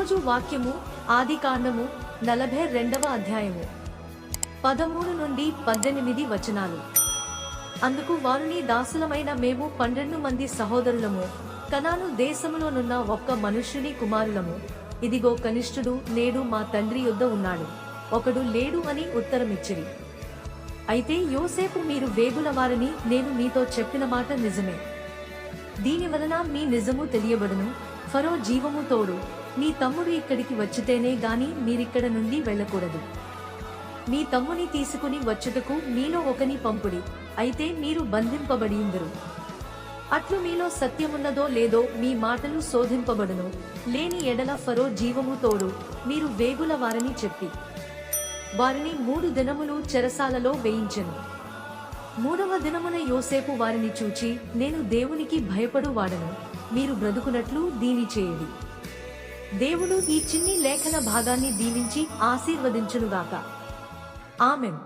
ఈరోజు వాక్యము ఆదికాండము 42వ అధ్యాయము 13 నుండి 18 వచనాలు. అందుకు వారు, నీ దాసులమైన మేము 12 మంది సహోదరులము, కనాను దేశములోనున్న ఒక్క మనుష్యుని కుమారులము. ఇదిగో కనిష్ఠుడు నేడు మా తండ్రి యొద్ద ఉన్నాడు, ఒకడు లేడు అని ఉత్తరమిచ్చిరి. అయితే యోసేపు, మీరు వేగుల వారని నేను మీతో చెప్పిన మాట నిజమే. దీని వలన మీ నిజము తెలియబడును. ఫరో జీవము తోడు నీ తమ్ముడు ఇక్కడికి వచ్చితేనే గాని మీరిక్కడ నుండి వెళ్ళకూడదు. మీ తమ్ముని తీసుకుని వచ్చుటకు మీలో ఒకని పంపుడి, అయితే మీరు బంధింపబడియుందురు. అట్లు మీలో సత్యమున్నదో లేదో మీ మాటలు శోధింపబడును. లేని ఎడల ఫరో జీవము తోడు మీరు వేగుల వారని చెప్పి వారిని 3 దినములు చెరసాలలో వేయించెను. 3వ దినమున యోసేపు వారిని చూచి, నేను దేవునికి భయపడు వాడను, మీరు బ్రతుకునట్లు దీని చేయుడి. దేవుడు ఈ చిన్ని లేఖన భాగాన్ని దీవించి ఆశీర్వదించునుగాక. ఆమెన్.